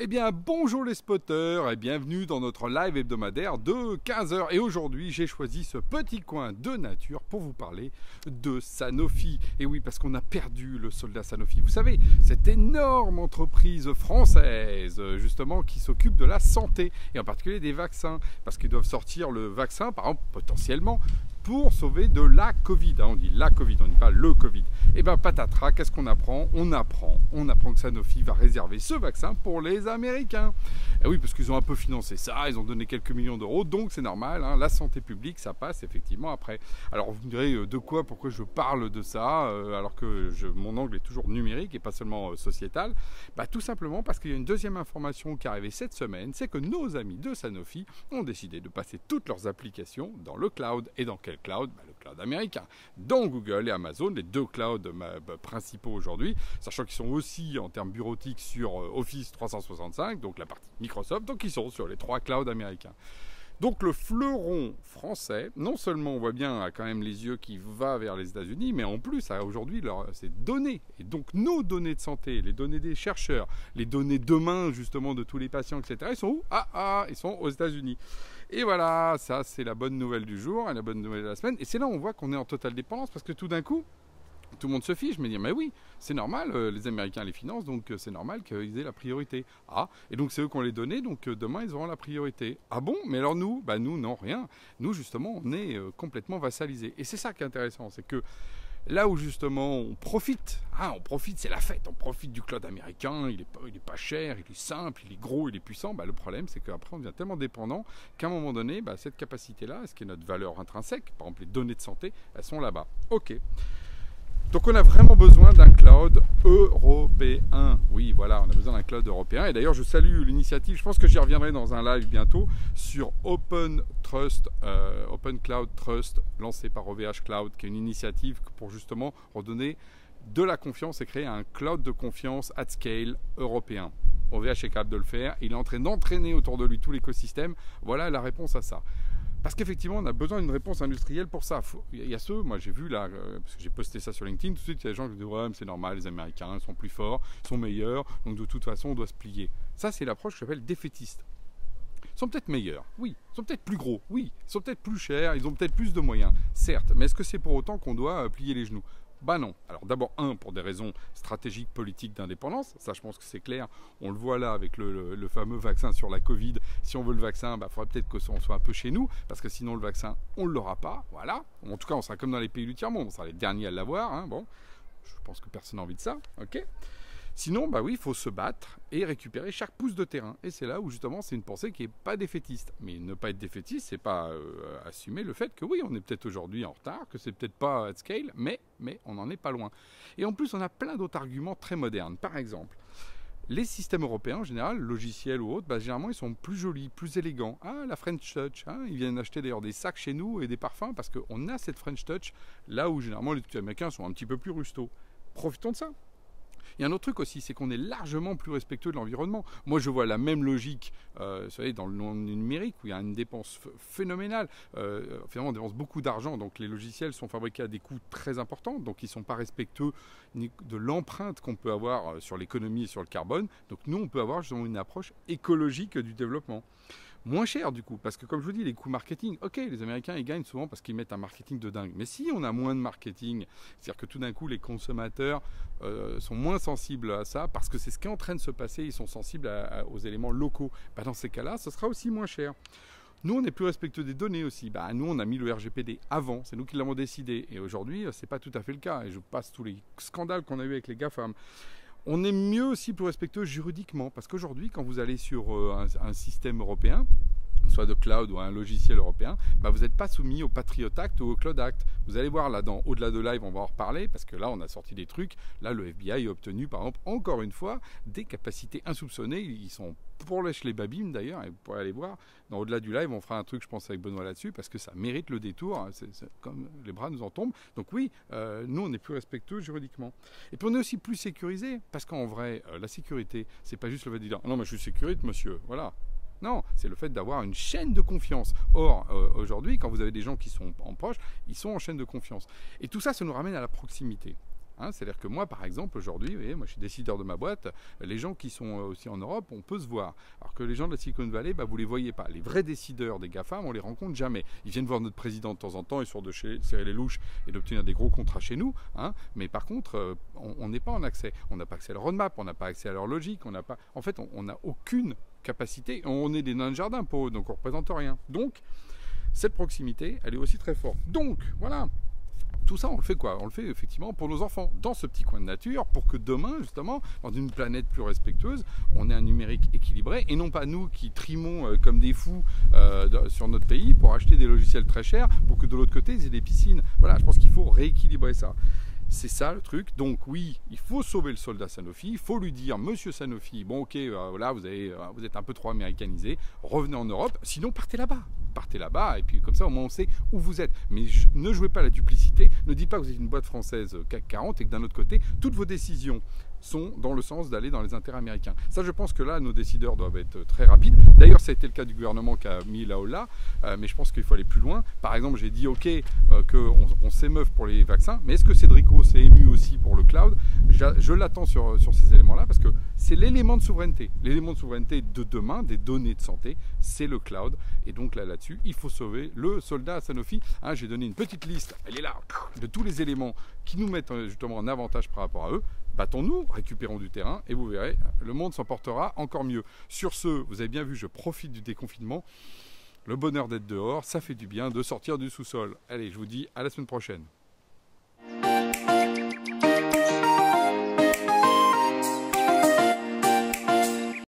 Eh bien, bonjour les spotters et bienvenue dans notre live hebdomadaire de 15 heures. Et aujourd'hui, j'ai choisi ce petit coin de nature pour vous parler de Sanofi. Et oui, parce qu'on a perdu le soldat Sanofi. Vous savez, cette énorme entreprise française, justement, qui s'occupe de la santé et en particulier des vaccins. Parce qu'ils doivent sortir le vaccin, par exemple, potentiellement, pour sauver de la Covid. On dit la Covid, on ne dit pas le Covid. Et bien patatras, qu'est-ce qu'on apprend? On apprend que Sanofi va réserver ce vaccin pour les Américains. Et oui, parce qu'ils ont un peu financé ça, ils ont donné quelques millions d'euros, donc c'est normal, hein, la santé publique, ça passe effectivement après. Alors vous me direz, pourquoi je parle de ça, alors que mon angle est toujours numérique et pas seulement sociétal? Tout simplement parce qu'il y a une deuxième information qui est arrivée cette semaine, c'est que nos amis de Sanofi ont décidé de passer toutes leurs applications dans le cloud. Et dans quel cloud? Le cloud américain. Dans Google et Amazon, les deux clouds principaux aujourd'hui, sachant qu'ils sont aussi en termes bureautiques sur Office 365, donc la partie Microsoft, donc ils sont sur les trois clouds américains. Donc le fleuron français, non seulement on voit bien a quand même les yeux qui va vers les États-Unis, mais en plus a aujourd'hui ses données, et donc nos données de santé, les données des chercheurs, les données demain justement de tous les patients, etc. Ils sont où? Ils sont aux États-Unis. Et voilà, ça c'est la bonne nouvelle du jour, et la bonne nouvelle de la semaine. Et c'est là où on voit qu'on est en totale dépendance, parce que tout d'un coup, tout le monde se fiche, mais dire, mais oui, c'est normal, les Américains les financent, donc c'est normal qu'ils aient la priorité. Et donc c'est eux qui ont les données, donc demain ils auront la priorité. Ah bon? Mais alors nous? Nous, non, rien. Nous, justement, on est complètement vassalisés. Et c'est ça qui est intéressant, c'est que là où justement on profite, c'est la fête, on profite du cloud américain, il est pas cher, il est simple, il est gros, il est puissant. Le problème c'est qu'après on devient tellement dépendant qu'à un moment donné, cette capacité-là, ce qui est notre valeur intrinsèque, par exemple les données de santé, elles sont là-bas. Ok. Donc on a vraiment besoin d'un cloud européen. Oui, voilà, on a besoin d'un cloud européen. Et d'ailleurs, je salue l'initiative, je pense que j'y reviendrai dans un live bientôt, sur Open Cloud Trust, lancé par OVH Cloud, qui est une initiative pour justement redonner de la confiance et créer un cloud de confiance at scale européen. OVH est capable de le faire, il est en train d'entraîner autour de lui tout l'écosystème. Voilà la réponse à ça. Parce qu'effectivement, on a besoin d'une réponse industrielle pour ça. Il y a ceux, moi j'ai vu là, parce que j'ai posté ça sur LinkedIn, tout de suite il y a des gens qui disent ouais, mais c'est normal, les Américains sont plus forts, sont meilleurs, donc de toute façon on doit se plier. Ça c'est l'approche que j'appelle défaitiste. Ils sont peut-être meilleurs, oui. Ils sont peut-être plus gros, oui. Ils sont peut-être plus chers, ils ont peut-être plus de moyens, certes. Mais est-ce que c'est pour autant qu'on doit plier les genoux? Non. Alors d'abord, pour des raisons stratégiques, politiques d'indépendance. Ça, je pense que c'est clair. On le voit là avec le fameux vaccin sur la Covid. Si on veut le vaccin, il faudrait peut-être qu'on soit un peu chez nous, parce que sinon le vaccin, on ne l'aura pas. Voilà. En tout cas, on sera comme dans les pays du tiers-monde. On sera les derniers à l'avoir. Bon, je pense que personne n'a envie de ça. Ok. Sinon, oui, il faut se battre et récupérer chaque pouce de terrain. Et c'est là où, justement, c'est une pensée qui n'est pas défaitiste. Mais ne pas être défaitiste, c'est pas assumer le fait que oui, on est peut-être aujourd'hui en retard, que c'est peut-être pas at scale, mais on n'en est pas loin. Et en plus, on a plein d'autres arguments très modernes. Par exemple, les systèmes européens, en général, logiciels ou autres, généralement, ils sont plus jolis, plus élégants. La French Touch, ils viennent acheter d'ailleurs des sacs chez nous et des parfums parce qu'on a cette French Touch, là où, généralement, les Américains sont un petit peu plus rustaux. Profitons de ça. Il y a un autre truc aussi, c'est qu'on est largement plus respectueux de l'environnement. Moi, je vois la même logique, vous savez, dans le numérique, où il y a une dépense phénoménale. Finalement, on dépense beaucoup d'argent, donc les logiciels sont fabriqués à des coûts très importants, donc ils ne sont pas respectueux de l'empreinte qu'on peut avoir sur l'économie et sur le carbone. Donc nous, on peut avoir justement une approche écologique du développement. Moins cher du coup, parce que comme je vous dis, les coûts marketing, ok, les Américains ils gagnent souvent parce qu'ils mettent un marketing de dingue. Mais si on a moins de marketing, c'est-à-dire que tout d'un coup les consommateurs sont moins sensibles à ça, parce que c'est ce qui est en train de se passer, ils sont sensibles aux éléments locaux, dans ces cas-là, ce sera aussi moins cher. Nous, on est plus respectueux des données aussi. Nous, on a mis le RGPD avant, c'est nous qui l'avons décidé. Et aujourd'hui, c'est pas tout à fait le cas. Et je passe tous les scandales qu'on a eu avec les GAFAM. On est mieux aussi plus respectueux juridiquement, parce qu'aujourd'hui, quand vous allez sur un système européen, soit de cloud ou un logiciel européen, vous n'êtes pas soumis au Patriot Act ou au Cloud Act. Vous allez voir là, au-delà de live, on va en reparler, parce que là, on a sorti des trucs. Là, le FBI a obtenu, par exemple, encore une fois, des capacités insoupçonnées. Ils sont pour lèche les babines d'ailleurs, et vous pourrez aller voir. Au-delà du live, on fera un truc, je pense, avec Benoît là-dessus, parce que ça mérite le détour. C'est comme les bras nous en tombent. Donc oui, nous, on est plus respectueux juridiquement. Et puis, on est aussi plus sécurisé, parce qu'en vrai, la sécurité, c'est pas juste le fait de dire « Non, mais je suis sécurité, monsieur. » Voilà. Non, c'est le fait d'avoir une chaîne de confiance. Or, aujourd'hui, quand vous avez des gens qui sont en proche, ils sont en chaîne de confiance. Et tout ça, ça nous ramène à la proximité. Hein. C'est-à-dire que moi, par exemple, aujourd'hui, vous voyez, moi je suis décideur de ma boîte, les gens qui sont aussi en Europe, on peut se voir. Alors que les gens de la Silicon Valley, vous ne les voyez pas. Les vrais décideurs des GAFAM, on les rencontre jamais. Ils viennent voir notre président de temps en temps, histoire de serrer les louches et d'obtenir des gros contrats chez nous. Hein. Mais par contre, on n'est pas en accès. On n'a pas accès à leur roadmap, on n'a pas accès à leur logique. En fait, on n'a aucune capacité. On est des nains de jardin pour eux, donc on ne représente rien. Donc, cette proximité, elle est aussi très forte. Donc, voilà. Tout ça, on le fait quoi? On le fait effectivement pour nos enfants, dans ce petit coin de nature, pour que demain, justement, dans une planète plus respectueuse, on ait un numérique équilibré, et non pas nous qui trimons comme des fous sur notre pays pour acheter des logiciels très chers, pour que de l'autre côté, ils aient des piscines. Voilà, je pense qu'il faut rééquilibrer ça. C'est ça le truc. Donc oui, il faut sauver le soldat Sanofi. Il faut lui dire, monsieur Sanofi, bon ok, voilà, vous êtes un peu trop américanisé, revenez en Europe, sinon partez là-bas. Partez là-bas, et puis comme ça au moins on sait où vous êtes. Mais ne jouez pas la duplicité, ne dites pas que vous êtes une boîte française CAC 40 et que d'un autre côté, toutes vos décisions sont dans le sens d'aller dans les intérêts américains. Ça, je pense que là, nos décideurs doivent être très rapides. D'ailleurs, ça a été le cas du gouvernement qui a mis là-haut-là, mais je pense qu'il faut aller plus loin. Par exemple, j'ai dit, ok, qu'on s'émeuve pour les vaccins, mais est-ce que Cédrico s'est ému aussi pour le cloud? Je l'attends sur ces éléments-là, parce que c'est l'élément de souveraineté. L'élément de souveraineté de demain, des données de santé, c'est le cloud. Et donc là-dessus, il faut sauver le soldat Sanofi. Hein, j'ai donné une petite liste, elle est là, de tous les éléments qui nous mettent justement en avantage par rapport à eux. Battons-nous, récupérons du terrain et vous verrez, le monde s'en portera encore mieux. Sur ce, vous avez bien vu, je profite du déconfinement. Le bonheur d'être dehors, ça fait du bien de sortir du sous-sol. Allez, je vous dis à la semaine prochaine.